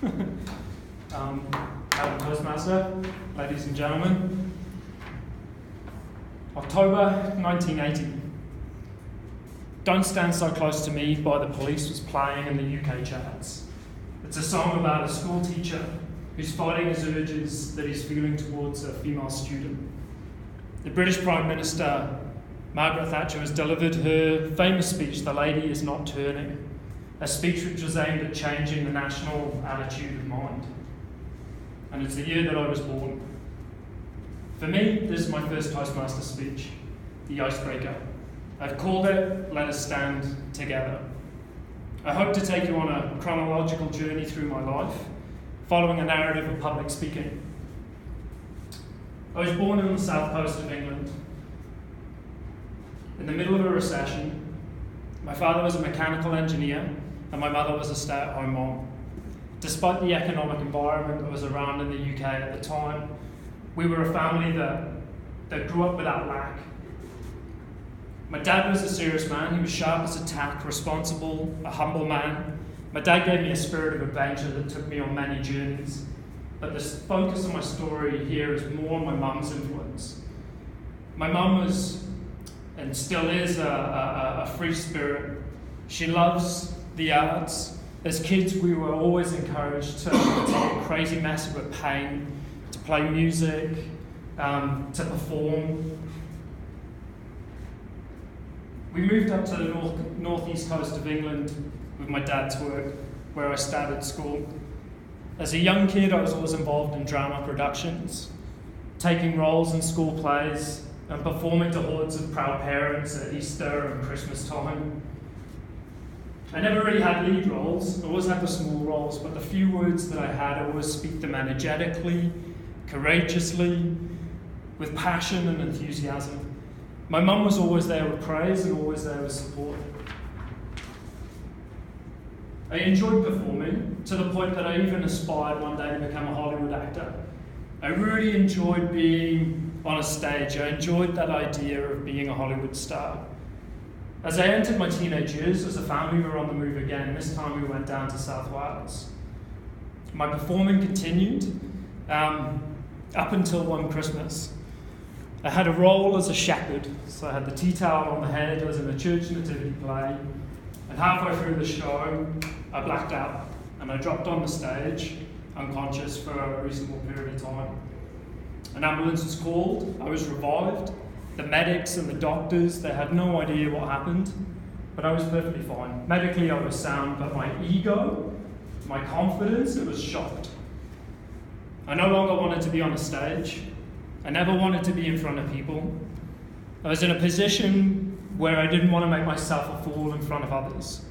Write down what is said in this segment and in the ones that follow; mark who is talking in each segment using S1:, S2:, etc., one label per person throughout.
S1: I'm Toastmaster, ladies and gentlemen. October 1980. Don't Stand So Close to Me by the Police was playing in the UK charts. It's a song about a school teacher who's fighting his urges that he's feeling towards a female student. The British Prime Minister, Margaret Thatcher, has delivered her famous speech, "The Lady Is Not Turning," a speech which was aimed at changing the national attitude of mind. And it's the year that I was born. For me, this is my first Toastmaster speech, the icebreaker. I've called it, "Let Us Stand Together." I hope to take you on a chronological journey through my life, following a narrative of public speaking. I was born on the south coast of England, in the middle of a recession. My father was a mechanical engineer, and my mother was a stay-at-home mom. Despite the economic environment that was around in the UK at the time, we were a family that grew up without lack. My dad was a serious man. He was sharp as a tack, responsible, a humble man. My dad gave me a spirit of adventure that took me on many journeys. But the focus of my story here is more on my mum's influence. My mum was, and still is, a free spirit. She loves the arts. As kids, we were always encouraged to take a crazy mess of it, paint, to play music, to perform. We moved up to the northeast coast of England with my dad's work, where I started school. As a young kid, I was always involved in drama productions, taking roles in school plays and performing to hordes of proud parents at Easter and Christmas time. I never really had lead roles, I always had the small roles, but the few words that I had, I always speak them energetically, courageously, with passion and enthusiasm. My mum was always there with praise and always there with support. I enjoyed performing to the point that I even aspired one day to become a Hollywood actor. I really enjoyed being on a stage. I enjoyed that idea of being a Hollywood star. As I entered my teenage years, as a family, we were on the move again. This time we went down to South Wales. My performing continued up until one Christmas. I had a role as a shepherd, so I had the tea towel on the head. I was in a church nativity play, and halfway through the show, I blacked out, and I dropped on the stage, unconscious for a reasonable period of time. An ambulance was called, I was revived. The medics and the doctors, they had no idea what happened, but I was perfectly fine. Medically, I was sound, but my ego, my confidence, it was shocked. I no longer wanted to be on a stage. I never wanted to be in front of people. I was in a position where I didn't want to make myself a fool in front of others.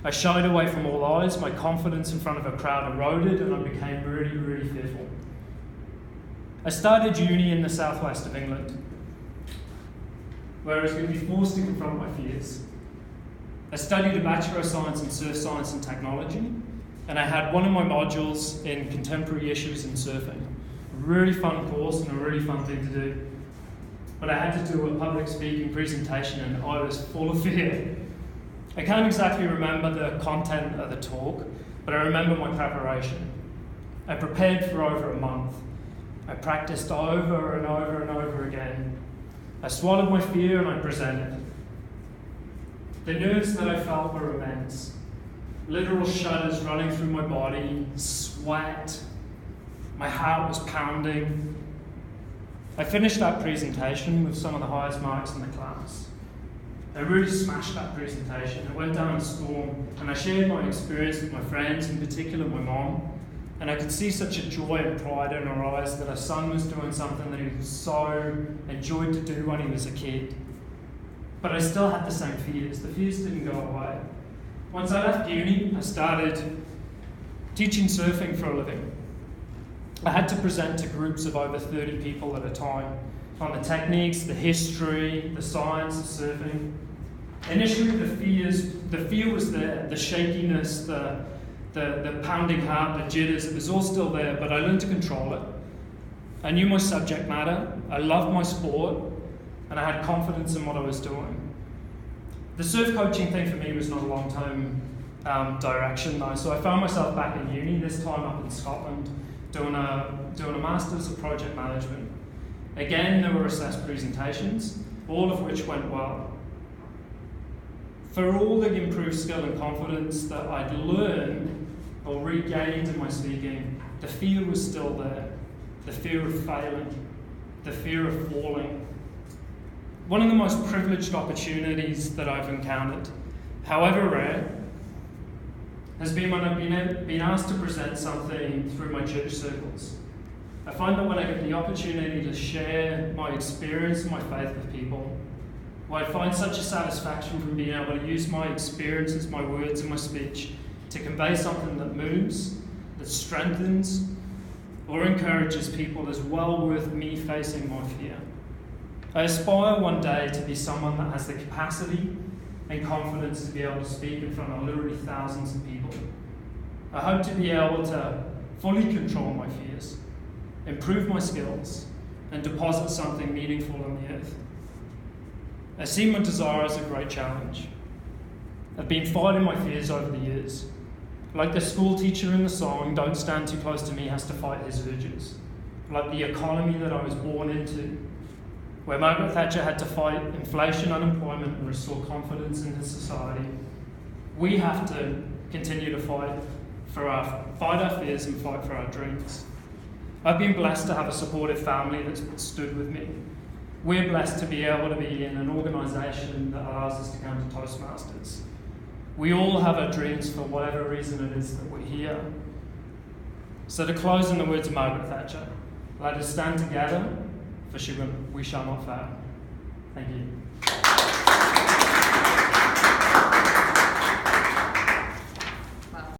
S1: I shied away from all eyes, my confidence in front of a crowd eroded, and I became really, really fearful. I started uni in the southwest of England, where I was going to be forced to confront my fears. I studied a Bachelor of Science in Surf Science and Technology, and I had one of my modules in contemporary issues in surfing. A really fun course and a really fun thing to do. But I had to do a public speaking presentation and I was full of fear. I can't exactly remember the content of the talk, but I remember my preparation. I prepared for over a month. I practiced over and over and over again. I swallowed my fear and I presented. The nerves that I felt were immense. Literal shudders running through my body, sweat. My heart was pounding. I finished that presentation with some of the highest marks in the class. I really smashed that presentation. I went down a storm and I shared my experience with my friends, in particular my mom, and I could see such a joy and pride in her eyes that her son was doing something that he so enjoyed to do when he was a kid. But I still had the same fears. The fears didn't go away. Once I left uni, I started teaching surfing for a living. I had to present to groups of over 30 people at a time on the techniques, the history, the science of surfing. Initially, the fear was there, the shakiness, the pounding heart, the jitters, it was all still there, but I learned to control it. I knew my subject matter, I loved my sport, and I had confidence in what I was doing. The surf coaching thing for me was not a long-term direction though. So I found myself back in uni, this time up in Scotland, doing a Masters of Project Management. Again, there were assessed presentations, all of which went well. For all the improved skill and confidence that I'd learned or regained in my speaking, the fear was still there. The fear of failing, the fear of falling. One of the most privileged opportunities that I've encountered, however rare, has been when I've been asked to present something through my church circles. I find that when I get the opportunity to share my experience and my faith with people, well, I find such a satisfaction from being able to use my experiences, my words and my speech to convey something that moves, that strengthens, or encourages people is well worth me facing my fear. I aspire one day to be someone that has the capacity and confidence to be able to speak in front of literally thousands of people. I hope to be able to fully control my fears, improve my skills, and deposit something meaningful on the earth. I see my desire as a great challenge. I've been fighting my fears over the years. Like the school teacher in the song, "Don't Stand Too Close to Me," has to fight his urges. Like the economy that I was born into, where Margaret Thatcher had to fight inflation, unemployment, and restore confidence in his society, we have to continue to fight our fears and fight for our dreams. I've been blessed to have a supportive family that's stood with me. We're blessed to be able to be in an organisation that allows us to come to Toastmasters. We all have our dreams for whatever reason it is that we're here. So to close in the words of Margaret Thatcher, let us stand together, for we shall not fail. Thank you.